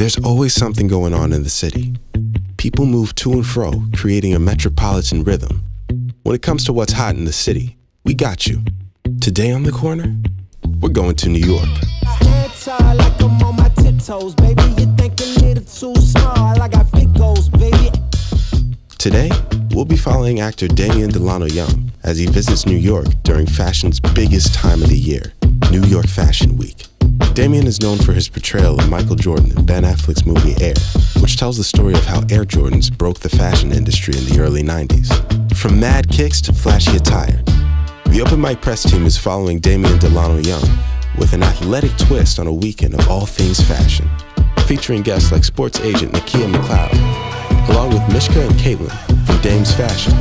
There's always something going on in the city. People move to and fro, creating a metropolitan rhythm. When it comes to what's hot in the city, we got you. Today on The Corner, we're going to New York. Heads high like I'm on my tiptoes, baby. You're thinking a little too small. I got big goals, baby. Today, we'll be following actor Damian Delano Young as he visits New York during fashion's biggest time of the year, New York Fashion Week. Damian is known for his portrayal of Michael Jordan in Ben Affleck's movie Air, which tells the story of how Air Jordans broke the fashion industry in the early 90s. From mad kicks to flashy attire, the OpenMic press team is following Damian Delano Young with an athletic twist on a weekend of all things fashion, featuring guests like sports agent Nakia McLeod, along with Mishka and Caitlin from Dame's Fashion.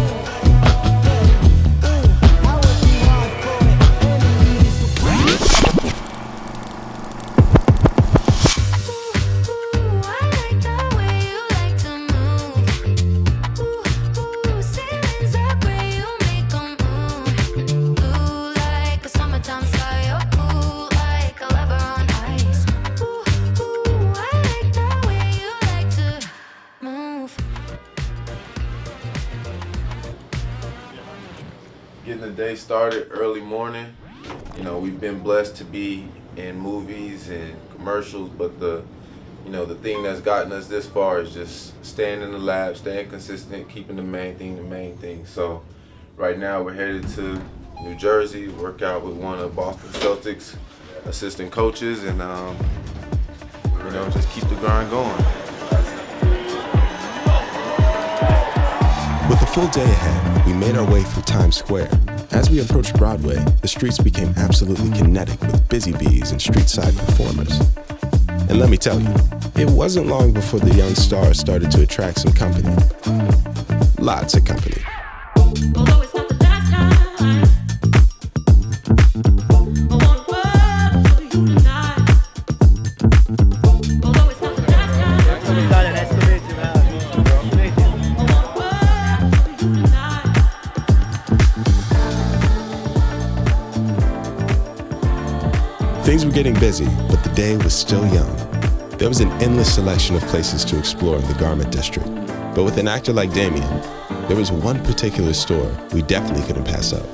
Getting the day started early morning. You know, we've been blessed to be in movies and commercials, but the thing that's gotten us this far is just staying in the lab, staying consistent, keeping the main thing. So right now we're headed to New Jersey, work out with one of Boston Celtics assistant coaches, and just keep the grind going. With a full day ahead, we made our way through Times Square. As we approached Broadway, the streets became absolutely kinetic with busy bees and street-side performers. And let me tell you, it wasn't long before the young stars started to attract some company. Lots of company. Although it's not the last time, I want words for you tonight. Although it's not the last time, Things were getting busy, but the day was still young. There was an endless selection of places to explore in the garment district. But with an actor like Damian, there was one particular store we definitely couldn't pass up.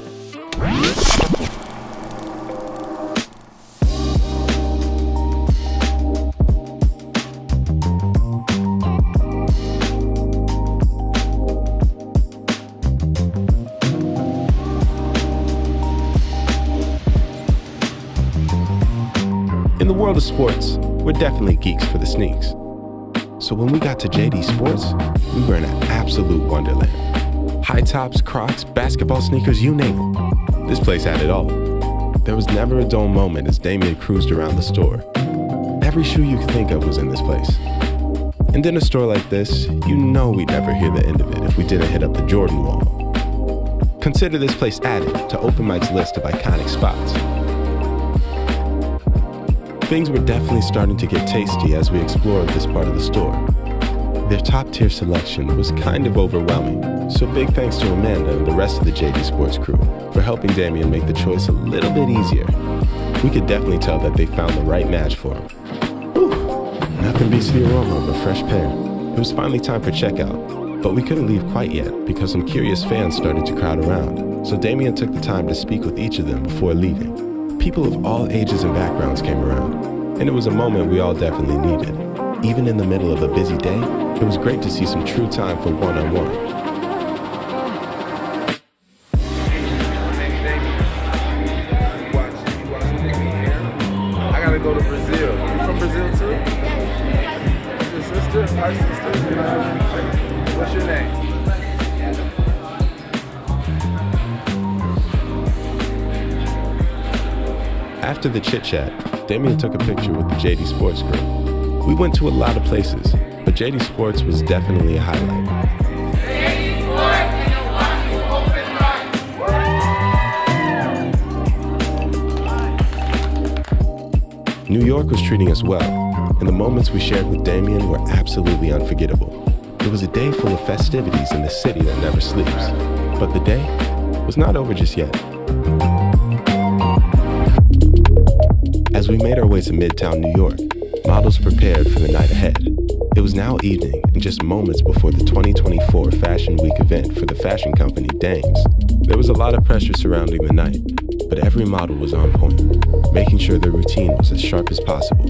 In the world of sports, we're definitely geeks for the sneaks. So when we got to JD Sports, we were in an absolute wonderland. High tops, Crocs, basketball sneakers, you name it. This place had it all. There was never a dull moment as Damian cruised around the store. Every shoe you could think of was in this place. And in a store like this, you know we'd never hear the end of it if we didn't hit up the Jordan wall. Consider this place added to OpenMic's list of iconic spots. Things were definitely starting to get tasty as we explored this part of the store. Their top-tier selection was kind of overwhelming, so big thanks to Amanda and the rest of the JD Sports crew for helping Damian make the choice a little bit easier. We could definitely tell that they found the right match for him. Whew, nothing beats the aroma of a fresh pair. It was finally time for checkout, but we couldn't leave quite yet because some curious fans started to crowd around, so Damian took the time to speak with each of them before leaving. People of all ages and backgrounds came around, and it was a moment we all definitely needed. Even in the middle of a busy day, it was great to see some true time for one-on-one. I gotta go to Brazil. You from Brazil too? Your sister? Our sister? What's your name? After the chit-chat, Damian took a picture with the JD Sports crew. We went to a lot of places, but JD Sports was definitely a highlight. JD Sports and the one who open New York was treating us well, and the moments we shared with Damian were absolutely unforgettable. It was a day full of festivities in the city that never sleeps. But the day was not over just yet. As we made our way to Midtown New York, my models prepared for the night ahead. It was now evening and just moments before the 2024 Fashion Week event for the fashion company Dames. There was a lot of pressure surrounding the night, but every model was on point, making sure their routine was as sharp as possible.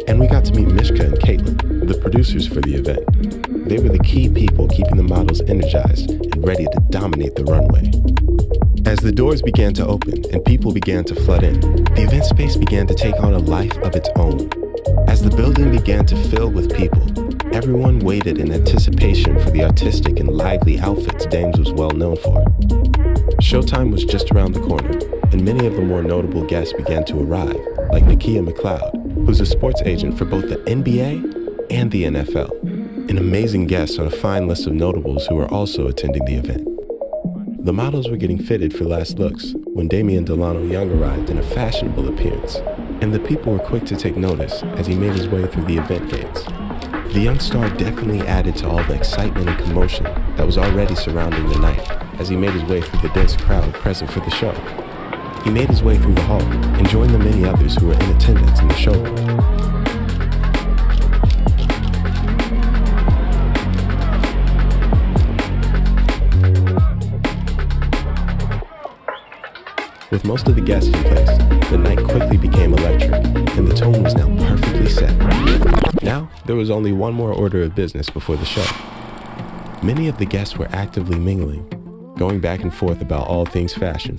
And we got to meet Mishka and Caitlin, the producers for the event. They were the key people keeping the models energized and ready to dominate the runway. As the doors began to open and people began to flood in, the event space began to take on a life of its own. As the building began to fill with people, everyone waited in anticipation for the artistic and lively outfits Dames was well known for. Showtime was just around the corner, and many of the more notable guests began to arrive, like Nakia McLeod, who's a sports agent for both the NBA and the NFL, an amazing guest on a fine list of notables who are also attending the event. The models were getting fitted for last looks when Damian Delano Young arrived in a fashionable appearance, and the people were quick to take notice as he made his way through the event gates. The young star definitely added to all the excitement and commotion that was already surrounding the night as he made his way through the dense crowd present for the show. He made his way through the hall and joined the many others who were in attendance in the showroom. With most of the guests in place, the night quickly became electric, and the tone was now perfectly set. Now, there was only one more order of business before the show. Many of the guests were actively mingling, going back and forth about all things fashion.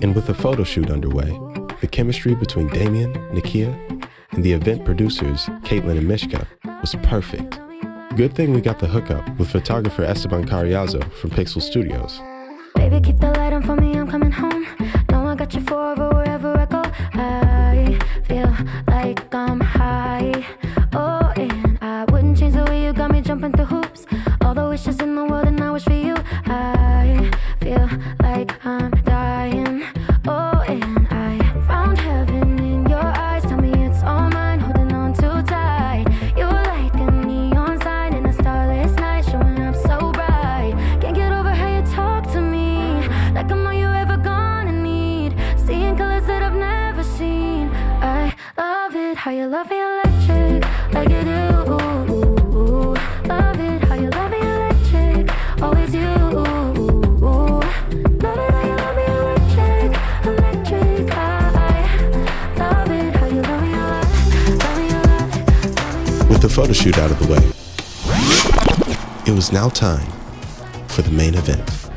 And with the photo shoot underway, the chemistry between Damian, Nakia, and the event producers, Caitlin and Mishka, was perfect. Good thing we got the hookup with photographer Esteban Carriazo from Pixel Studios. Baby, keep the light on for me, I'm coming home. Know I got you forever, wherever I go. I feel like I'm high. Oh, and I wouldn't change the way you got me jumping through hoops. All the wishes in the world and I wish for you. I feel like I'm dying. Oh, and I found heaven in your eyes. Tell me it's all mine, holding on too tight. You're like a neon sign in a starless night, showing up so bright. Can't get over how you talk to me like I'm all you ever gonna need. Seeing colors that I've never seen. I love it how you love me electric, like you do. Love it how you love me electric, always you. Love it how you love me electric, electric. I love it how you love me electric. With the photo shoot out of the way, it was now time for the main event.